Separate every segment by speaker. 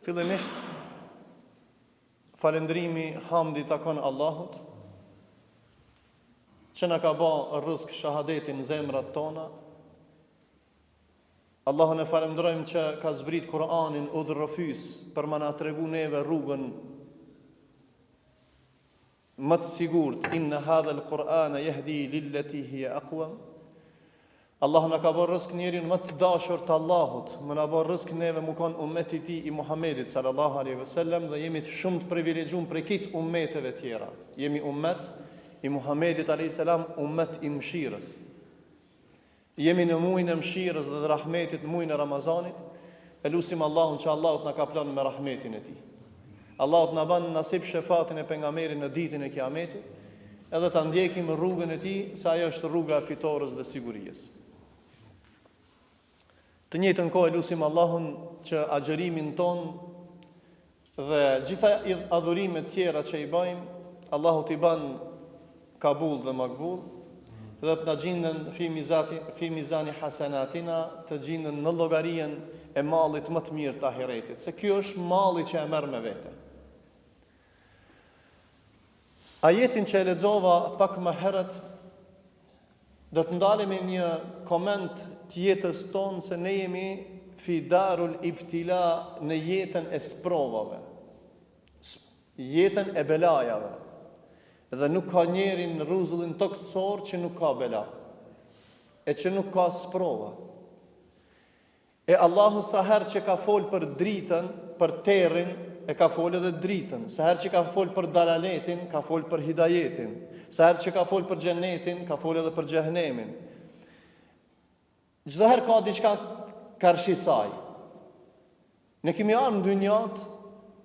Speaker 1: Fillimisht, falendrimi, hamdi takon Allahut, që na ka ba rrezik shahadetin në zemrat tona. Allahun e falendrojmë që ka zbrit Kur'anin udhërrëfys për më na tregu neve rrugën më të sigurt. Inna hadha al-Qur'ana yahdi lillati hiya aqwam. Allah na ka bërë rrezik njerin më të dashur të Allahut, më na bërë rrezik neve mu kon ummeti i tij i Muhamedit sallallahu alaihi wasallam, dhe jemi shumë të privilegjuar prej kit ummeteve tjera. Jemi ummet i Muhamedit alayhis salam, ummet i mëshirës. Jemi në muajin e mëshirës dhe rahmetit, muajin e Ramazanit. E lutim Allahun që Allahut na ka plan me rahmetin e tij. Allahut na ban nasib shefatin e pejgamberit në ditën e Kiametit, edhe ta ndjekim rrugën e tij, se ajo është rruga e fitores dhe sigurisë. Të njëjtën kohë lutim Allahun që agjërimin ton dhe gjitha adhurimet tjera që i bëjmë, Allahu t'i ban kabul dhe makbul, dhe të na gjenden fi mizani hasanatina, të gjenden në llogarien e mallit më të mirë të ahiretit, se kjo është malli që e merr me vete. Ajetin që e lexova pak më herët, do të ndalem me një koment të jetës tonë, se ne jemi fi darul ibtila, në jetën e sprovave, jetën e belajave, dhe nuk ka njeri në rrezullin tokësor që nuk ka bela, e që nuk ka sprova. E Allahu sa herë që ka fol për dritën, për terrin, e ka fol edhe dritën. Sa herë që ka fol për dalaletin, ka fol për hidajetin. Sa herë që ka fol për xhenetin, ka fol edhe për xhehenemin. Çdo herë ka diçka karshi saj. Ne kemi ardhur në dynjat,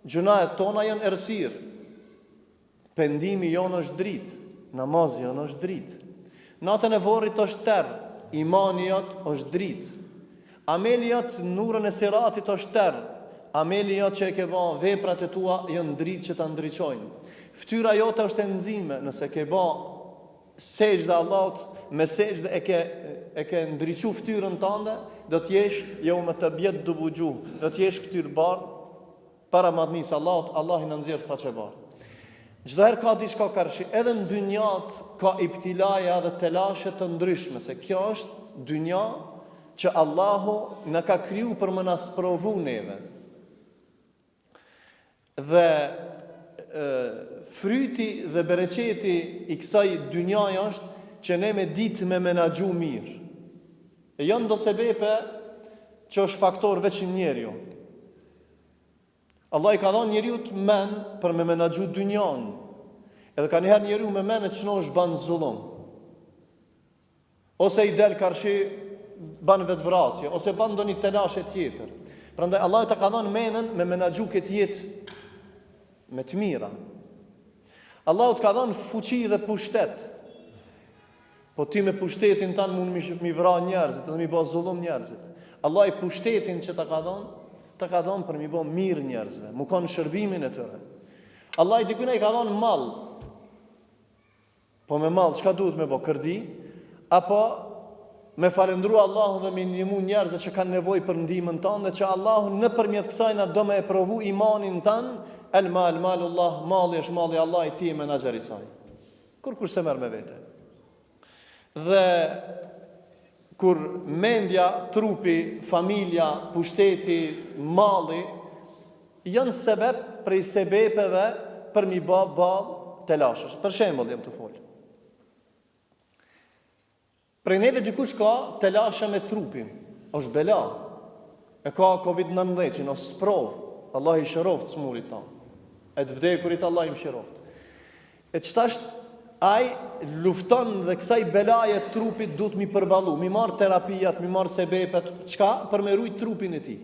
Speaker 1: gjunahet tona janë errësirë. Pendimi jonë është dritë, namazi jonë është dritë. Natën e vorrit është terr, imani jot është dritë. Ameli jot nurën e siratit është terr. Ameli jot që e ke bën, veprat e tua janë dritë që ta ndriçojnë. Fytyra jote është e nxime, nëse ke bën sejdë Allahut, me sejdë e ke ndriçu fytyrën tënde, do të jesh jo me të bjet dubuxhu, do të jesh fytyrë bardh para madhnisë Allahut, Allah i na nxjerr faqe bardh. Çdo herë ka diçka karshi, edhe në dynjat ka ibtilaja dhe telashe të ndryshme, se kjo është dynja që Allahu na ka kriju për më na sprovu neve. Dhe fryti dhe bereqeti i kësaj dynjaje është që ne me ditë me menaxhu mirë. E janë do sebepe që është faktor veç njeriu. Allah i ka dhënë njeriu të men për me menaxhu dynjan. Edhe ka njëherë njeriu me men e ç'nosh ban zullum. Ose i del karshi ban vetvrasje, ose ban ndonjë telashe tjetër. Prandaj Allah i ka dhënë menën me menaxhu këtë jetë me të mira. Allah të ka dhënë fuqi dhe pushtet. Po ti me pushtetin tanë mund mi vra njerëzit dhe mi bë zullum njerëzit. Allah i pushtetin që ta ka dhënë për mi bë mirë njerëzve, mu kanë shërbimin e tyre. Allah i dikujt i ka dhënë mall. Po me mall çka duhet me bë? Kërdi, apo me falendru Allahun dhe me ndihmu njerëzve që kanë nevojë për ndihmën tonë, dhe që Allahu nëpërmjet kësaj na do me provu imanin tan. El malullah, malli është malli Allah, i ti menaxher i saj. Kur se merr me vete. Dhe kur mendja, trupi, familja, pushteti, malli janë sebeb prej sebepeve për mi bë telashësh. Për shembull, jam të fol. Prej neve dikush ka telashe me trupin, është bela. E ka COVID-19, ose sprov, Allah i shëroft smurit ta. E të vdekurit Allah i mëshiroft. E qëta është, aj lufton dhe kësaj belaje trupit du të mi përbalu, mi marë terapijat, mi marë sebepet, qka për me rujt trupin e ti.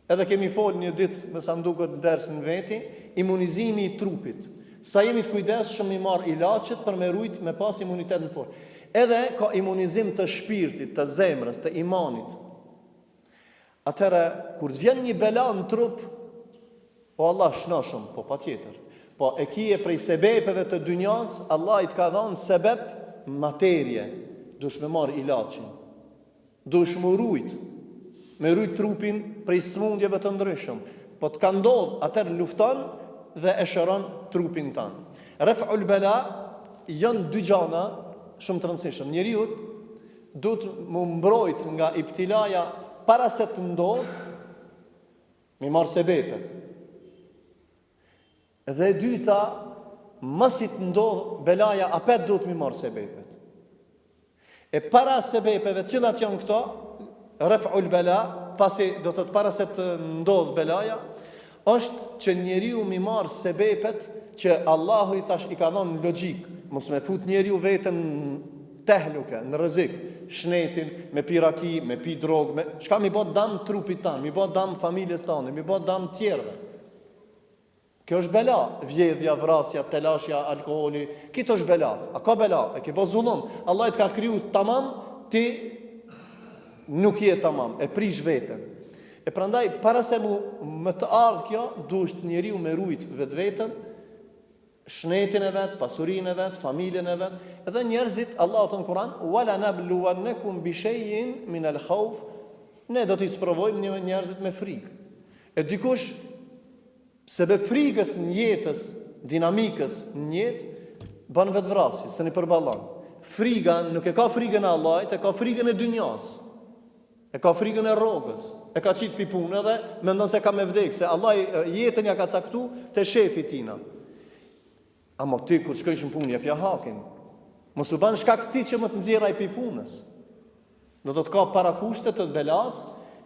Speaker 1: Edhe kemi fol një ditë, me sa mduket dersën në veti, imunizimi i trupit. Sa jemi të kujdesshëm mi marë ilacet për me rujt me pas imunitet në forë. Edhe ka imunizim të shpirtit, të zemrës, të imanit. Atëherë, kur vjen një bela në trup, po Allah shnoshëm, po pa tjetër. Po e kije prej sebepeve të dynjas, Allah i të ka dhanë sebep materje. Dush me marë ilacin. Dush me rujt trupin prej smundjeve të ndryshëm. po të ka ndodhur, atëherë lufton dhe e shëron trupin tanë. Raf'ul bala janë dy gjëra shumë të rëndësishme. Njeriu duhet më mbrojt nga ibtilaja para se të ndodh, mi marrë sebepet. Dhe e dyta, masi të ndodh belaja, apet duhet mi marrë sebepet. E para sebepeve, cilat janë këto, raf'ul bala, pasi do të para se të ndodh belaja, është që njeriu mi marrë sebepet që Allahu i tash i ka dhënë logjik, mos me fut njeriu veten tehluke, në rrezik, shnetin, me piraki, me pi drogë, me çka mi bë dam trupit tan, mi bë dam familjes tane, mi bë dam tjerëve. Kjo është bela, vjedhja, vrasja, telashja, alkooli, këto është bela. A ka bela? E ke bë zullum. Allah i të ka kriju tamam, ti nuk je tamam, e prish veten. E prandaj para se më të ardh kjo, duhet njeriu me rujt vetveten, shnetin e vet, pasurinë e vet, familjen e vet. Edhe njerëzit, Allahu thon Kur'an, "Wala nabluwannakum bi shay'in min al-khawf", ne do t'i sprovojmë njerëzit me frikë. E dikush sebe frikës në jetës, dinamikës në jetë, bën vetvrasje, se një përballon. Frika nuk e ka frikën e Allahut, e ka frikën e dynjas. E ka frikën e rrogës, e ka qitë pi punë dhe mendon se ka me vdekë, se Allah jetën ja ka caktu te shefi tina. Amo ti kur shkojsh në punë, jepja hakin. Mos u bën shkak ti që më të nxjerraj pi punës. Do të ka parakushte të belas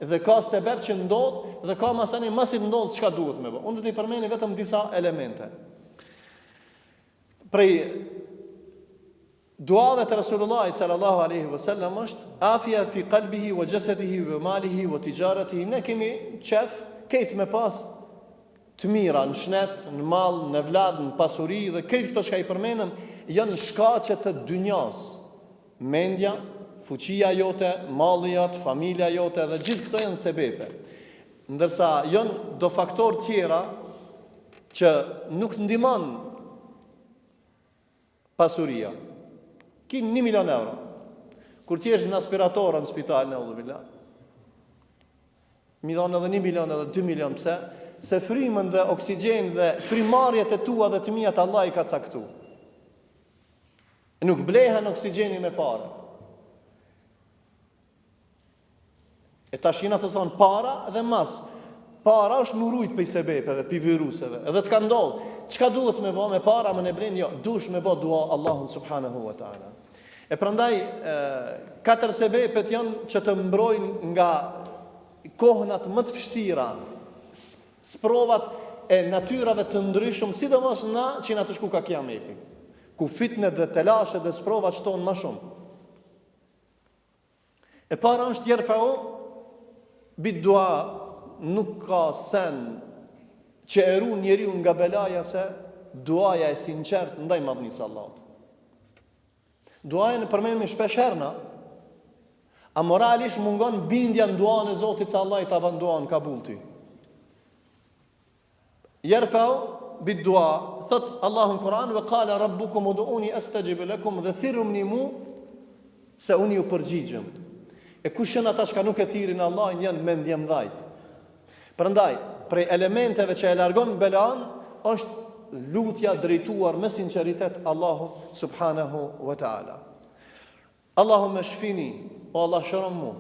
Speaker 1: dhe ka sebeb që ndodh dhe ka masani masi ndodh çka duhet me bë. Unë do t'i përmeni vetëm disa elemente. Prej duave të Rasulullahit sallallahu alaihi wasallam është afia fi qalbihi wa jasadihi wa malihi wa tijaratihi. Ne kemi qef këtë me pas të mira në shnet, në mall, në vlad, në pasuri dhe këtë këto që i përmenëm janë shkaqe të dynjas. Mendja, fuqia jote, malli jot, familja jote dhe gjithë këto janë sebepe. Ndërsa janë do faktor tjera që nuk ndihmon pasuria. Ki 1 milion euro. Kur ti jesh në aspirator në spital në udhëvila, mi dhonë edhe 1 milion edhe 2 milion, pse? Se frymën dhe oksigjen dhe frymarrjet e tua dhe të mia të Allah i ka caktu. Nuk blehen oksigjeni me parë. E tash jena të thonë para dhe mas. Para është murujt për i sebepeve, për i viruseve. Edhe të ka ndodhë. Çka duhet me bë me para, më ne blen, jo, dush me bë dua Allahun subhanahu wa ta'ala. E prandaj, 4 sebepet janë që të mbrojnë nga kohënat më të vështira, sprovat e natyrave të ndryshëm, sidomos na që na të shku ka kiameti, ku fitnet dhe telashet dhe sprovat shtonë më shumë. E para është jerfa'u bid dua, nuk ka sen që eru njeriu nga belaja se duaja e sinqert ndaj madhnisë Allahut. Duaja në përmendim shpesh herna, a moralisht mungon bindja në duan e Zotit se Allah i ta bën duan kabul ty. Jerfa'u bid dua, thot Allahu në Kur'an, ve qala rabbukum ud'uni astajib lakum, dhe thirruni mu se unë ju përgjigjem. E kush janë ata që nuk e thirrin Allahin janë mendje mdhajt. Prandaj, prej elementeve që e largon belan është lutja drejtuar me sinqeritet Allahu subhanahu wa ta'ala. Allahumma shfini, o Allah shëron mu.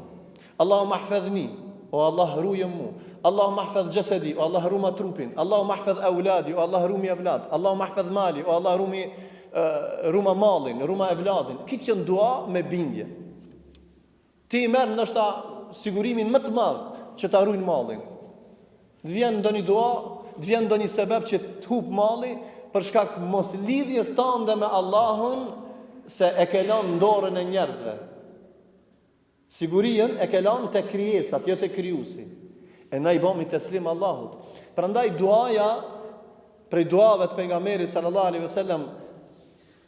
Speaker 1: Allahumma hfadhni, o Allah rujëm mu. Allahumma hfadh jasadi, o Allah ruma trupin. Allahumma hfadh auladi, o Allah rumi evlad. Allahumma hfadh mali, o Allah ruma malin, ruma evladin. Këtë janë dua me bindje. Ti merr ndoshta sigurimin më të madh që ta ruajnë mallin. Të vjen ndonjë dua, të vjen ndonjë sebeb që të hub malli për shkak mos lidhjes tënde me Allahun, se e ke lënë në dorën e njerëzve. Sigurinë e ke lënë te krijesat, jo te krijuesi. E na i bëmi teslim Allahut. Prandaj duaja prej duave të pejgamberit sallallahu alaihi wasallam,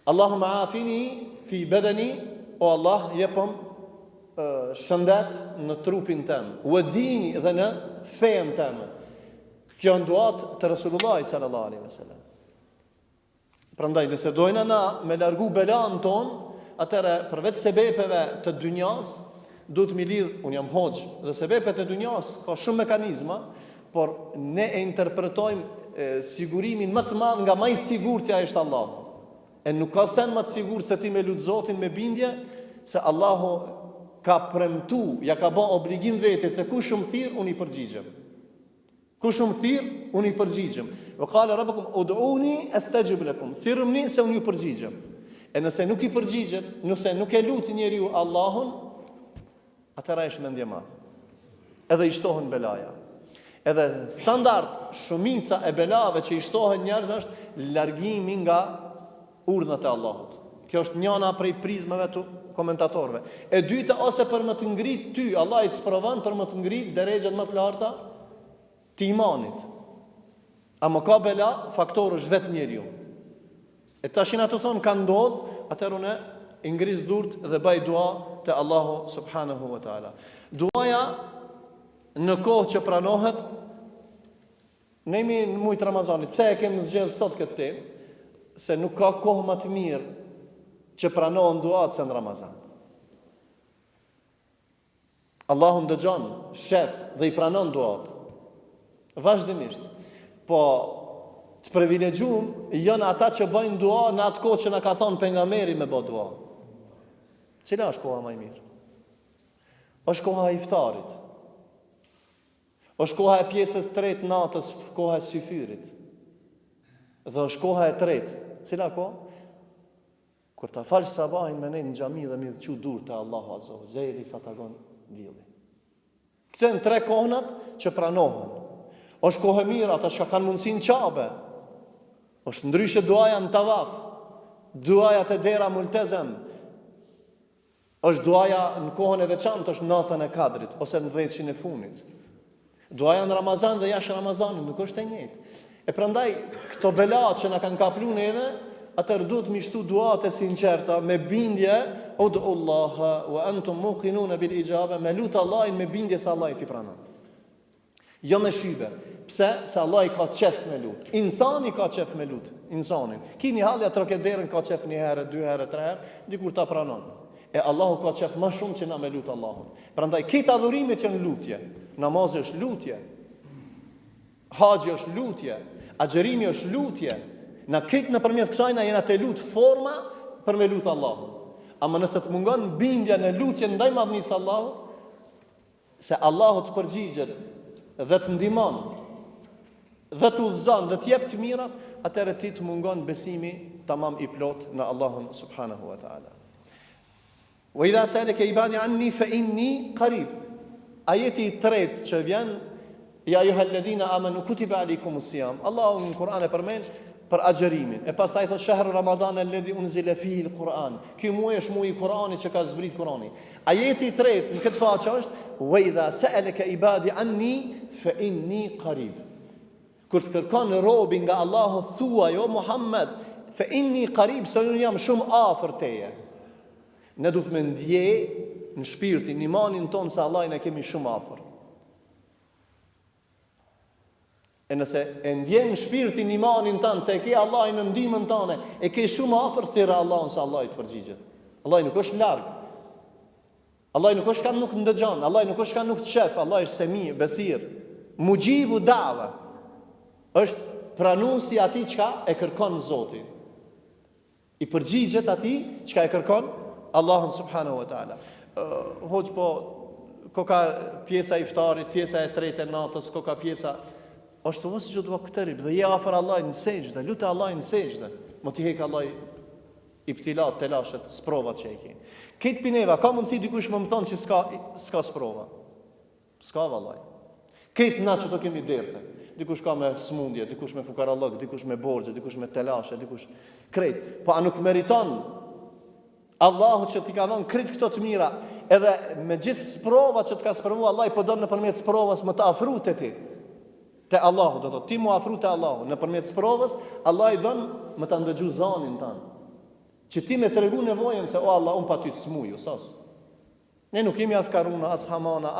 Speaker 1: Allahumma afini fi badani, o Allah jepom shëndet në trupin tem, u dini dhe në fen tem. Kjo në duat të Rasulullahit sallallahu alaihi wasallam. Prandaj nëse dojna na me largu belan ton, atëre përveç sebepeve të dynjas, duhet mi lidh, unë jam hoxh, dhe sebepet e dynjas ka shumë mekanizma, por ne e interpretojmë sigurimin më të madh nga më i sigurtja është Allahu. E nuk ka sen më të sigurt se ti me lut Zotin me bindje, se Allahu ka premtu, ja ka bën obligim vetes se kush më thirr unë i përgjigjem. Kush më thirr unë i përgjigjem. Wa qala rabbukum ud'uni astajib lakum. Thirrni se unë ju përgjigjem. E nëse nuk i përgjigjet, nëse nuk e lut njeriu Allahun, atëra është mendje madh. Edhe i shtohen belaja. Edhe standard shumica e belave që i shtohen njerëzve është largimi nga urdhët e Allahut. Kjo është njëna prej prizmave të komentatorëve. E dyta, ose për më të ngrit ty, Allah i të sprovon për më të ngrit derejat më të larta të imanit. A më ka bela, faktor është vetë njeriu. E tashin ato thonë ka ndodh, atëherë unë i ngris durt dhe baj dua te Allahu subhanahu wa taala. Duaja në kohë që pranohet, ne jemi në muajt Ramazanit. Pse e kemi zgjedhur sot këtë temë? Se nuk ka kohë më të mirë që pranohen duat se në Ramazan. Allahu ndëgjon, shef dhe i pranon duat vazhdimisht. Po të privilegjuam janë ata që bëjnë dua në atë kohë që na ka thonë pejgamberi me bë dua. Cila është koha më e mirë? Është koha e iftarit. Është koha e pjesës tretë natës, koha e syfyrit. Dhe është koha e tretë. Cila kohë? Kur ta falë sabahin me ne në xhami dhe mi dhëqu dur të Allahu Azza wa Jalla sa ta gon dielli. Këto janë tre kohënat që pranohen. Është kohë e mirë ata që kanë mundësi në Qabe. Është ndryshe duaja në tavaf, duaja te dera multezem. Është duaja në kohën e veçantë, është natën e Kadrit ose në 10-shin e fundit. Duaja në Ramazan dhe jashtë Ramazanit nuk është e njëjtë. E prandaj këto belat që na kanë kaplu neve, atëherë duhet mi shtu duat e sinqerta me bindje, ud'ullaha wa antum muqinun bil ijaba, me lut Allahin me bindje se Allah i t'i pranon. Jo me shybe. Pse? Se Allah i ka qef me lut. Insani ka qef me lut. Insanin. Kini halja trokederen ka qef një herë, 2 herë, 3 herë, dikur ta pranon. E Allahu ka qef më shumë që na me lut Allahun. Prandaj këto adhurimet janë lutje. Namazi është lutje. Haxhi është lutje. Agjerimi është lutje. Na këtë nëpërmjet kësaj na jena të lut forma për me lut Allahun. Ama nëse të mungon bindja në lutje ndaj madhnisë Allahut, se Allahu të përgjigjet dhe të ndihmon dhe të udhëzon dhe të jep të mirat, atëherë ti të mungon besimi tamam i plot në Allahun subhanahu wa taala. Wa idha salaka ibadi anni fa inni qarib. Ajeti i tretë që vjen, ja ayyuhalladhina amanu kutiba alaykumus siyam. Allahu në Kur'an e përmend për agjerimin. E pastaj thot shahru Ramadan alladhi unzila fihi alquran. Ky muaj është muaji i Kur'anit që ka zbrit Kur'ani. Ajeti i tretë në këtë faqe është wa idha sa'alaka ibadi anni fa inni qarib. Kur të kërkon robi nga Allahu thua jo Muhammed fa inni qarib, se unë jam shumë afër teje. Ne duhet me ndje në shpirtin, imanin ton se Allahin e kemi shumë afër. E nëse e ndjen në shpirtin imanin tanë se e ke Allahin në ndihmën tane, e ke shumë afër thirrë Allahun se Allah i të përgjigjet. Allah nuk është larg. Allah nuk është kanë nuk ndëgjon, Allah nuk është kanë nuk të shef, Allah është semi, besir, mujibu da'wa. Është pranuesi atij çka e kërkon Zoti. I përgjigjet atij çka e kërkon Allahun subhanahu wa taala. Hoç po koka pjesa e iftarit, pjesa e tretë e natës, koka pjesa është mos që dua këtëri dhe je afër Allahit në sejdë, lutë Allahin në sejdë. Mo ti hek Allah ibtilat, telashet, sprovat që e ke. Këtë pineva, ka mundësi dikush më thonë që s'ka sprova. S'ka vallaj. Këtë na që të kemi derte. Dikush ka me smundje, dikush me fukarallëk, dikush me borxhe, dikush me telashe, dikush krejt. Po a nuk meriton Allahu që ti ka dhënë krejt këto të mira, edhe me gjithë sprovat që të ka sprovu Allah, po don nëpërmjet sprovës më të afru te ti. Te Allahu, do thotë ti mu afru te Allahu, nëpërmjet sprovës Allah i don më ta ndëgju zanin tan. Që ti me tregu nevojën se o Allah, un pa ty smuju, sas. Ne nuk kemi as Karuna, as Hamana,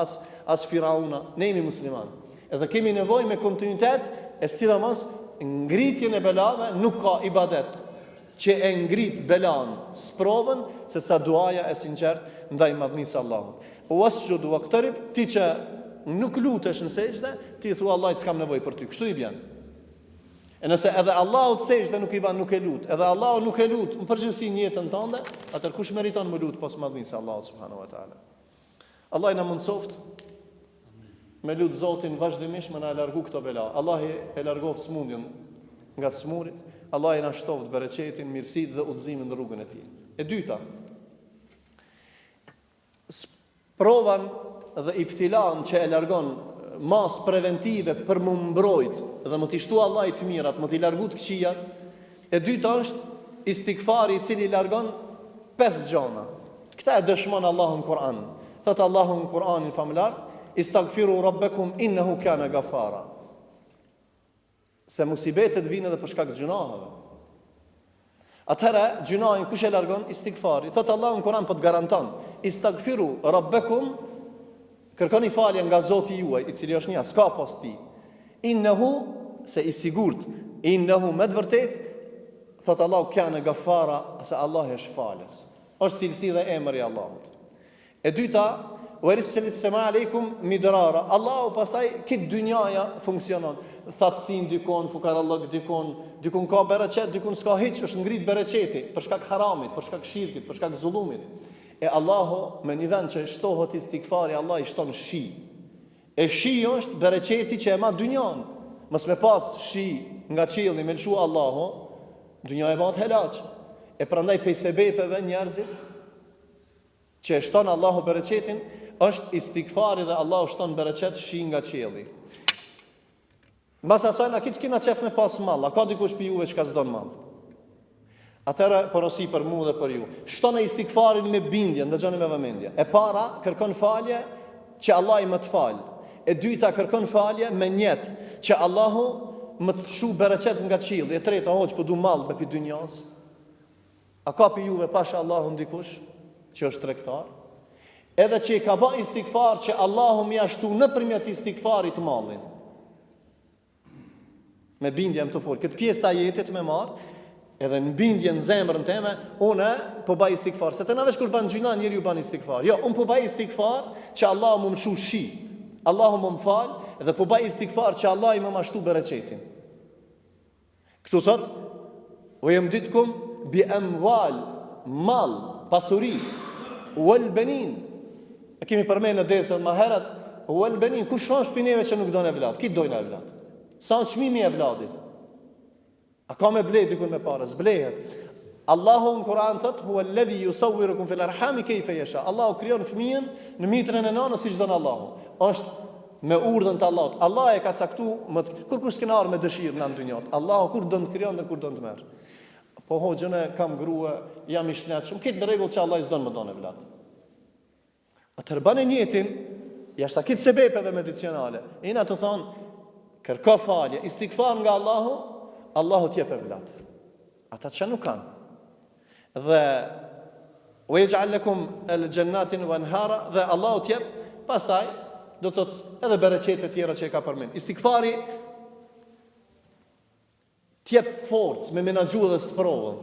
Speaker 1: as Firauna, ne jemi musliman. Edhe kemi nevojë me kontinuitet, e sidomos ngritjen e belave nuk ka ibadet që e ngrit belan, sprovën, se sa duaja e sinqert ndaj madhnisë Allahut. Wasjudu waqtarib, ti që nuk lutesh në sejdë, ti thua Allahit s'kam nevojë për ty. Kështu i bën. E nëse edhe Allahu të sejdë nuk i ban, nuk e lut, edhe Allahu nuk e lut, në përgjithësi në jetën tënde, atëherë kush meriton më lut pas madhnisë së Allahut subhanahu wa taala. Allah na mundsoft me lut Zotin vazhdimisht më na largu këto bela. Allah e largoft smundjen nga të smurit. Allah na shtoft bereqetin, mirësitë dhe udhëzimin në rrugën e tij. E dyta, provan dhe ibtilan që e largon mas preventive për më mbrojt dhe më t'i shtu Allah i të mirat, më t'i largu të këqijat. E dyta është istikfari i cili largon 5 gjona. Këta e dëshmon Allahu në Kur'an. Thot Allahu në Kur'anin famlar, istaghfiru rabbakum innahu kana ghaffara. Se musibetet vijnë edhe për shkak të gjunaheve. Atëherë gjunahin kush e largon? Istikfari. Thot Allahu në Kur'an po të garanton, istaghfiru rabbakum, kërkoni falje nga Zoti juaj, i cili është një, s'ka pas ti. Innehu, se i sigurt, innehu me të vërtet, thot Allahu kana ghaffara, se Allah është falës. Është cilësi dhe emri i Allahut. E dyta, Wariselis sema aleikum midrara. Allahu pastaj këtë dynjaja funksionon. Thatësin dikon, fukarallëk dikon ka bereqet, dikon s'ka hiç, është ngrit bereqeti për shkak haramit, për shkak shirkit, për shkak zullumit. E Allahu me një vend që shtohet istikfari, Allah i shton shi. E shi është bereqeti që e ma dynjan. Mos me pas shi nga qielli me lëshu Allahu, dynja e bëhet helaç. E prandaj pej sebepeve njerëzit që e shton Allahu bereqetin, është istikfari dhe Allahu shton bereqet shi nga qielli. Mbas asaj na kitë kina qef me pas mall, a ka dikush për juve që ka zdon mall? Atëra porosi për mua dhe për ju. Shton istikfarin me bindje, ndëgjoni me vëmendje. E para kërkon falje që Allah i më të fal. E dyta kërkon falje me njet që Allahu më të shu bereqet nga qielli. E treta hoç po du mall me pi dynjas. A ka për juve pasha Allahu ndikush që është tregtar? Edhe që i ka bë istikfar që Allahu më ashtu nëpërmjet istikfarit mallin. Me bindje më të fortë. Këtë pjesë të ajetit me marr, edhe në bindje në zemrën time, unë po bëj istikfar. Se të na vesh kur ban gjuna njeriu ban istikfar. Jo, unë po bëj istikfar që Allahu më mshu shi. Allahu më fal dhe po bëj istikfar që Allah i më mashtu bereqetin. Këtu thot, "Wa yamditkum bi amwal", mal, pasuri, wal banin. E kemi përmendur në dersën më herët, wal banin, kush është pinëve që nuk don evlat? Ki dojnë evlat? Sa në çmimi e vladit? A ka me blej dikun me parë? Zblehet. Allahu në Kur'an thot, "Huwa alladhi yusawwirukum fil arham kayfa yasha." Allahu krijon fëmijën në mitrën e nanës siç don Allahu. Është me urdhën të Allahut. Allah e ka caktuar kur kush skenar me dëshirë në dynjë. Allahu kur don të krijon dhe kur don të merr. Po hoxhën e kam grua, jam i shnetshëm, këtë në rregull që Allah i s'don më don evlat. Atëherë bane njetin, jashtë këtë sebepeve medicinale. Ina të thonë, kërko falje, istikfar nga Allahu, Allahu t'jep evlat. Ata që nuk kanë. Dhe wa yaj'al lakum al-jannatin wa anhara, dhe Allahu t'jep, pastaj do të thotë edhe bereqete të tjera që e ka përmend. Istikfari t'jep forcë me menaxhu dhe sprovën.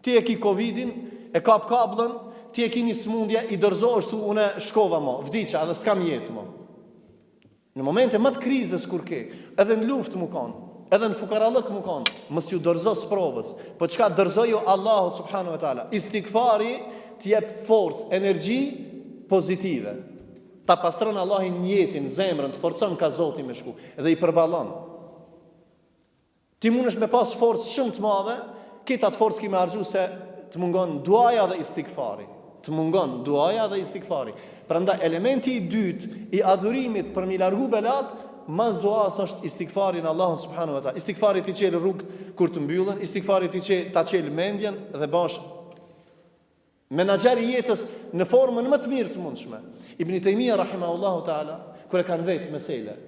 Speaker 1: Ti e ki Covidin, e kap kabllën, ti e ki një smundje, i dorëzohesh tu unë shkova më, vdiqa dhe s'kam jetë më. Në momente më të krizës kur ke, edhe në luftë më kanë, edhe në fukarallëk më kanë, mos ju dorëzo sprovës, po çka dorëzoi ju Allahu subhanahu wa taala. Istikfari t'jep forcë, energji pozitive. Ta pastron Allahin jetën, zemrën, të forcon ka Zoti me shku dhe i përballon. Ti mundesh me pas forcë shumë të madhe, këtë atë forcë kimë harxhu se të mungon duaja dhe istikfari. Të mungon duaja dhe istikfari. Prandaj elementi i dytë i adhurimit për mi largu belat, mas duas është istikfari në Allahun subhanahu wa taala. Istikfari ti çel rrugë kur të mbyllen, istikfari ti ta çel mendjen dhe bash menaxher i jetës në formën më të mirë të mundshme. Ibn Taymija rahimahullahu taala kur e kanë vetë mesele.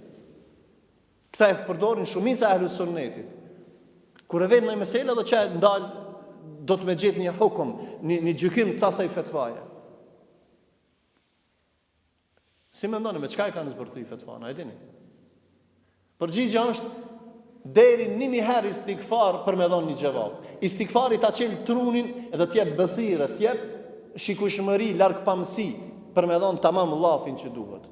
Speaker 1: Këta e përdorin shumica e ahlus sunnetit. Kur e vetë në mesele dhe që ndal do të me gjetë një hukum, një gjykim të asaj fetvaje. Si me ndoni, me qka e ka në zbërthu i fetvana, e dini? Përgjigja është, deri 1000 herë istikfar për me dhonë një gjevab. Istikfari ta qenë trunin edhe t'jep besire, t'jep shikueshmëri, larg pamësi, për me dhonë tamam llafin që duhet.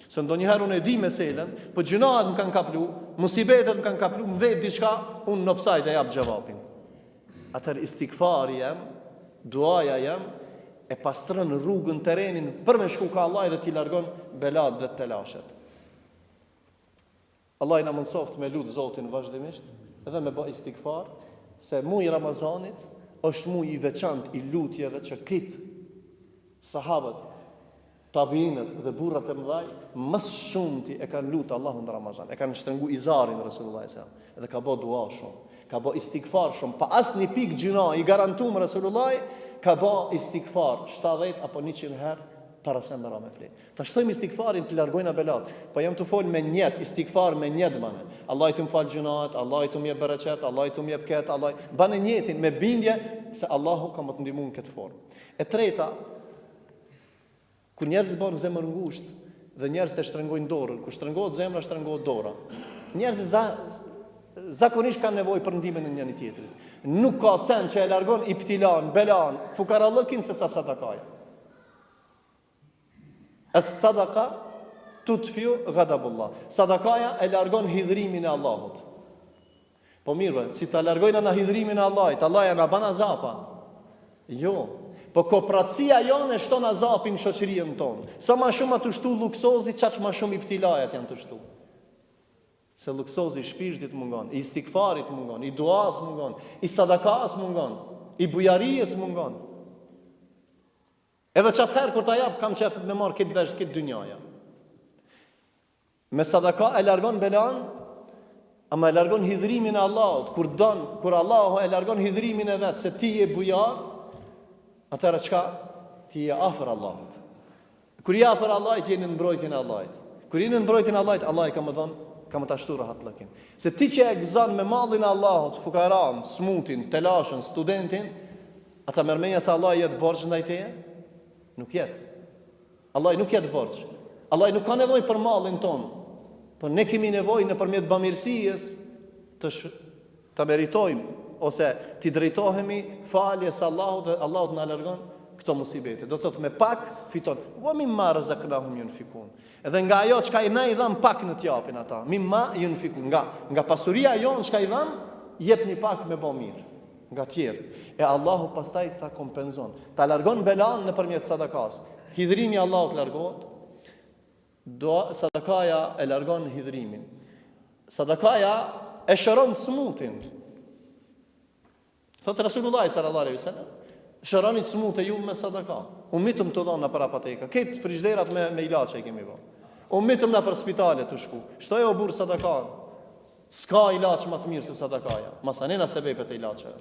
Speaker 1: Se ndonjëherë unë e di meselen, po gjunat më kanë kaplu, musibetet më kanë kaplu, më vetë diçka, unë në psajt e jap gjevapin. Atër istikfari jem, duaja jem, e pastrën rrugën, terenin, për me shku ka Allah dhe t'i largon belat dhe telashet. Allah i na mundsoft me lutë Zotin vazhdimisht, edhe me bë istikfar, se muji Ramazanit është muji i veçantë i lutjeve që kitë sahabët, tabiinët dhe burrat e mëdhaj më shumti e kanë lutë Allahun në Ramazan. E kanë shtrëngu izarin Resulullah sallallahu edhe ka bë dua shumë, ka bë istikfar shumë, pa asnjë pikë gjuna i garantuar Resulullah, ka bë istikfar 70 apo 100 herë para se më me flet. Ta shtojmë istikfarin të largojna belat. Po jam të fol me njet, istikfar me njet bane. Allah i të më fal gjunat, Allah i të më jep bereqet, Allah i të më jep ket, Allah bane njetin me bindje se Allahu ka më të ndihmuar në këtë formë. E treta, kur njerëzit bëjnë zemër ngushtë dhe njerëzit e shtrëngojnë dorën, kur shtrëngohet zemra, shtrëngohet dora. Njerëzit zakonisht kanë nevojë për ndihmën e njëri tjetrit. Nuk ka sen që e largon ibtilan, belan, fukarallëkin se sa sadakaja. As-sadaqa tutfiu ghadabullah. Sadakaja e largon hidhrimin e Allahut. Po mirë, si ta largojnë na hidhrimin e Allahut, Allah ja na ban azapa. Jo. Po kooperacia jonë e shton azapin në shoqërinë tonë. Sa më shumë atë shtu luksozi, çaq më shumë ibtilajat janë të shtu. Se luksozi i shpirtit mungon, i istikfarit mungon, i duas mungon, i sadakas mungon, i bujarijës mungon. Edhe qatë herë kur ta jap, kam qef me marë këtë vesh, këtë dynjaja. Me sadaka e largon belan, ama e largon hidhrimin e Allahut. Kur Allah e largon hidhrimin e vetë, se ti je bujar, atëra qka? Ti je afër Allahut. Kur je afër Allahut, je në mbrojtjen e Allahut. Kur je në mbrojtjen e Allahut, Allah ka më thonë, ka më të ashtu rahat lëkin. Se ti që e gëzon me mallin e Allahut, fukaran, smutin, telashën, studentin, ata mërmenja se Allah jetë borxh ndaj teje? Nuk jetë. Allah nuk jetë borxh. Allah nuk ka nevojë për mallin ton. Por ne kemi nevojë nëpërmjet bamirësisë të meritojmë ose të drejtohemi faljes Allahut dhe Allahu na largon këto musibete. Do të thotë me pak fiton. Wa mimma razaqnahum yunfikun. Edhe nga ajo çka i na i dham pak në t'japin ata. Mimma yunfikun. Nga pasuria jon çka i dham, jepni pak me bë mirë. Nga tjerë. E Allahu pastaj ta kompenzon. Ta largon belan nëpërmjet sadakas. Hidhrimi i Allahut largohet. Sadakaja e largon hidhrimin. Sadakaja e shëron smutin. Thotë Resulullah sallallahu alaihi wasallam, shëroni smut e ju me sadaka. U mitëm të dhona për apoteka. Këtë frizhderat me ilaçe i kemi bë. U mitëm na për spitale të shku. Shtoj o burr sadakan. S'ka ilaç më të mirë se sadakaja. Masanena sebepet e ilaçeve.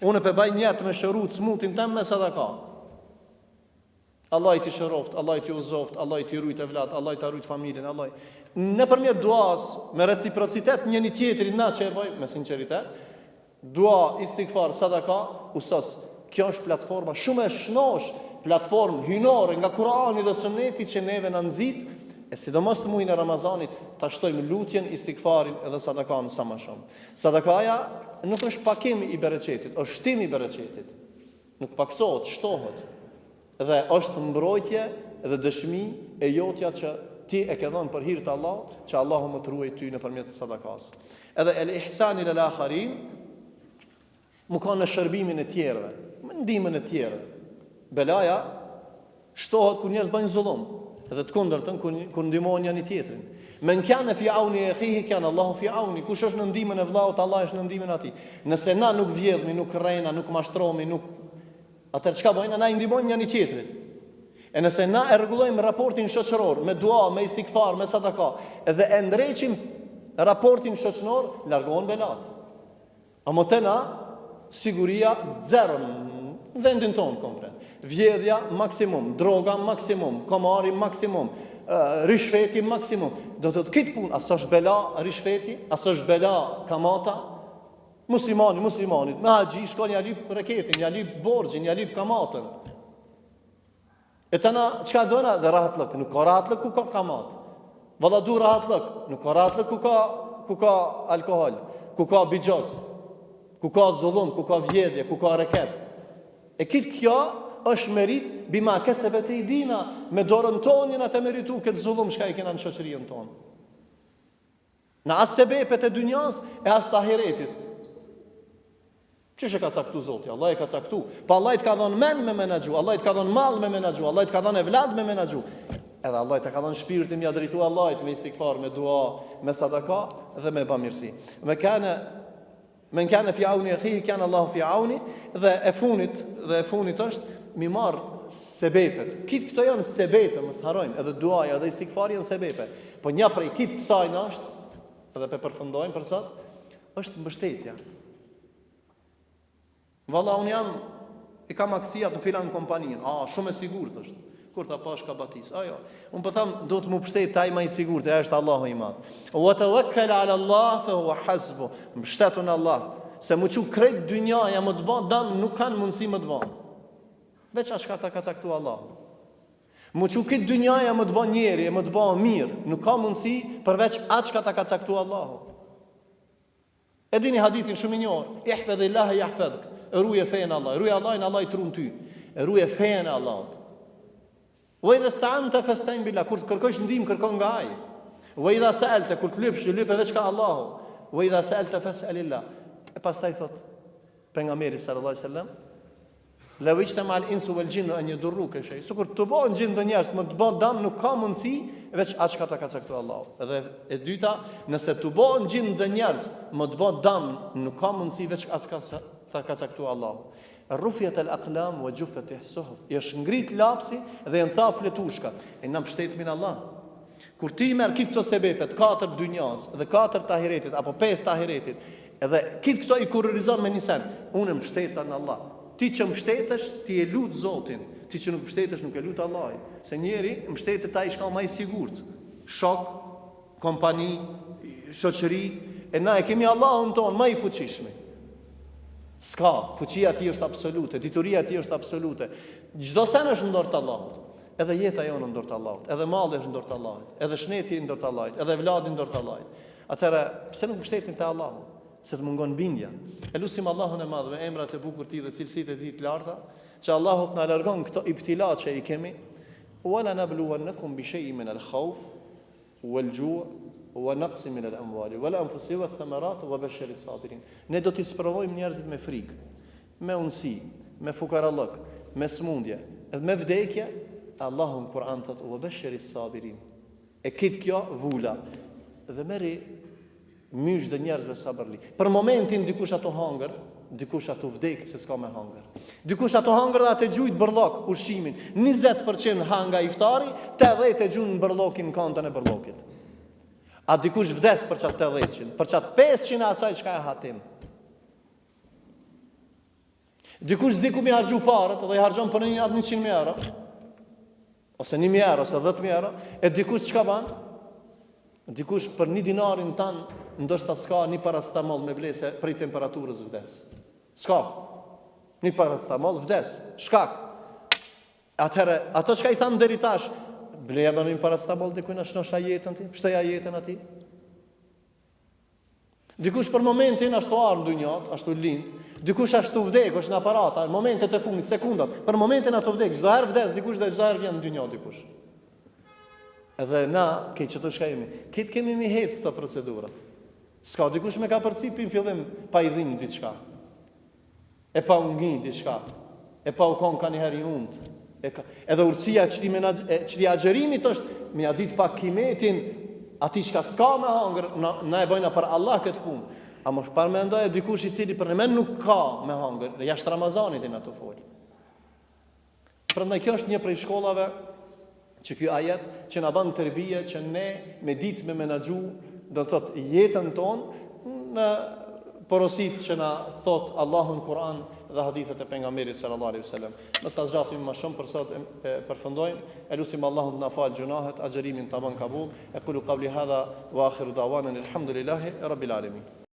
Speaker 1: Unë pe baj njetë me shërut smutin tem me sadaka. Allah i ti shëroft, Allah i ti uzoft, Allah i ti rujt e vlat, Allah i ti rujt familjen, Allah i... Nëpërmjet duas, me reciprocitet njëni tjetëri na që e bëj, me sinceritet, dua, istikfar, sadaka, usos, kjo është platforma, shumë e shnosh, platformë hynore nga Kurani dhe Suneti që neve në nëzit, e sidomos të muajin e Ramazanit, ta shtojmë lutjen, istikfarin edhe sadakan sa më shumë. Sadakaja nuk është pakim i bereqetit, është shtim i bereqetit. Nuk paksohet, shtohet. Dhe është mbrojtje dhe dëshmi e jotja që ti e ke dhënë për hir të Allahut, që Allahu më të ruaj ty nëpërmjet sadakas. Edhe el ihsani lil akharin, më ka në shërbimin e tjerëve, në ndihmën e tjerëve. Belaja shtohet kur njerëz bëjnë zullum, edhe të kundërtën kur ndihmojnë njëri tjetrin. Men kana fi auni akhihi kana Allahu fi auni. Kush është në ndihmën e vllaut, Allah është në ndihmën e atij. Nëse na nuk vjedhmi, nuk rrejna, nuk mashtrohemi, atëherë çka bëjnë? Na i ndihmojmë njëri tjetrit. E nëse na e rregullojmë raportin shoqëror me dua, me istikfar, me sadaka, edhe e ndreqim raportin shoqëror, largohen belat. Amotena siguria zero në vendin tonë komplet. Vjedhja maksimum, droga maksimum, komari maksimum, rishfeti maksimum. Do të këtë punë, asë është bela rishfeti, asë është bela kamata, muslimanit, me haxhi, shkon ja lyp reketin, ja lyp borxhin, ja lyp kamatën. E tëna, qka dëna? Dhe rahatlëk, nuk ka rahatlëk ku ka kamat. Valla du rahatlëk, nuk ka rahatlëk ku ka alkohol, ku ka bijos, ku ka zullum, ku ka vjedhje, ku ka reket. E kitë kjo është merit bima kesebet e idina, me dorën tonë jena të meritu këtë zullum shka i kena në shoqërinë tonë. Në as sebepet e dynjas e as të ahiretit. Çish e ka caktu Zoti? Allah e ka caktu. Pa Allah i të ka dhënë men me menaxhu, Allah i të ka dhënë mall me menaxhu, Allah i të ka dhënë evlad me menaxhu. Edhe Allah i të ka dhënë shpirtin me drejtu Allahit me istighfar, me dua, me sadaka dhe me bamirësi. Men kana fi auni akhihi kana Allahu fi auni, dhe e funit është mi marr sebepet. Këto janë sebepe, mos harrojmë, edhe duaja dhe istighfari janë sebepe. Po një prej kësaj është, edhe pe përfundojmë për sot, është mbështetja. Valla unë i kam aksijat në filan kompaninë. Shumë e sigurt është. Kur ta pash ka batis. Ajo. Unë po tham do të më mbështet ai më i sigurt, ai është Allahu i Madh. Wa tawakkal ala Allah fa huwa hasbu. Mbështetu në Allah, se më çu krejt dynjaja më të bën dam nuk kanë mundësi më të bën. Veç ashka ta ka caktuar Allahu. Më çu këtë dynjaja më të bën njeri, më të bën mirë, nuk ka mundësi përveç atë ta ka caktuar Allahu. E dini hadithin shumë i njohur, ihfazillah yahfazuk. Ruje fejën Allah, ruje Allahin, Allah i trun ty. Ruje fejën Allahut. Wa idha sta'anta fasta'in billah, kur të kërkosh ndihmë, kërkon nga ai. Wa idha sa'alta, kur të lypsh, lyp veç ka Allahu. Wa idha sa'alta fas'alillah. E pastaj thot pejgamberi sallallahu alaihi wasallam, la wajtama al-insu wal jinnu an yadurruka shay. Sikur të bëhen gjin do njerëz më të bën dëm, nuk ka mundësi veç atë çka ta ka caktuar Allahu. Edhe e dyta, nëse të bëhen gjin do njerëz më të bën dëm, nuk ka mundësi veç atë çka ta ka caktuar Allahu. Rufjat al-aqlam wa juffat as-suhuf. Është ngrit lapsi dhe janë tha fletushkat. E na mbështet min Allah. Kur ti merr këto sebepet, 4 dynjas dhe 4 të ahiretit apo 5 të ahiretit, edhe këto i kurrizon me nisen, unë mbështeta në Allah. Ti që mbështetesh, ti e lut Zotin. Ti që nuk mbështetesh, nuk e lut Allahin. Se njeri mbështetet ai shka më i sigurt. Shok, kompani, shoqëri, e na e kemi Allahun ton më i fuqishëm. Ska, fuqia ti është absolute, dituria ti është absolute. Çdo sen është në dorë të Allahut. Edhe jeta jonë në dorë të Allahut, edhe malli është në dorë të Allahut, edhe shneti në dorë të Allahut, edhe vladi në dorë të Allahut. Atëherë, pse nuk mbështetni te Allahu? Se të mungon bindja. E lutim Allahun e Madh me emrat e bukur të tij dhe cilësitë e tij të larta, që Allahu të na largon këto ibtilat që i kemi. Wala nabluwannakum bi shay'in min al-khawf wal-ju' wa naqsin min al-amwali wal-anfusi wath-thamarat wa bashshir as-sabirin. Ne do t'i sprovojmë njerëzit me frikë, me unësi, me fukarallëk, me smundje, edhe me vdekje. Allahu në Kur'an thot wa bashshir as-sabirin. E kit kjo vula dhe merri mysh dhe njerëzve sabërli. Për momentin dikush ato hangër, dikush ato vdek se s'ka me hangër. Dikush ato hangër dhe atë gjujt bërllok ushqimin. 20% hanga iftari, 80% e gjujt në bërllokin në kantën e bërllokit. A dikush vdes për qatë 80%, për qatë 500 asaj çka e hatin. Dikush zdi ku mi hargju parët dhe i hargjon për një 100.000 euro, ose 1.000 euro, ose 10.000 euro, e dikush çka ban? Dikush për 1 dinarin tanë, ndoshta s'ka një paracetamol me blese prej temperaturës vdes. S'ka. Një paracetamol vdes. Shkak. Atëherë, ato çka i thanë deri tash, bleja me një paracetamol dikujt na shnosha jetën ti, shtoja jetën atij. Dikush për momentin ashtu ardh në dynjat, ashtu lind, dikush ashtu vdek, është në aparat, në momentet e fundit, sekundat, për momentin ato vdek, çdo herë vdes dikush dhe çdo herë vjen në dynjat dikush. Edhe na, çto shka jemi, këtë kemi mi hec këto procedurat. S'ka dikush me ka përcip në fillim pa i dhimbë diçka. E pa u ngjit diçka. E pa u kon ka një herë i und. Edhe urësia që ti agjerimit është me ja dit pak kimetin ati çka s'ka me hangër, na e bojna për Allah këtë punë. A më shpar me ndoj e dikush i cili për në men nuk ka me hangër, jashtë Ramazanit i në të folë. Prandaj kjo është një prej shkollave që ky ajet që na bën tërbije që ne me ditë me menaxhu do të thotë jetën tonë në porosit që na thot Allahu në Kur'an dhe hadithet e pejgamberit sallallahu alaihi wasallam. Mos ta zgjatim më shumë për sot, përfundojmë. Elusim Allahun të na fal gjunahet, agjerimin ta bën kabul. Aqulu qawli hadha wa akhiru da'wana alhamdulillahi rabbil alamin.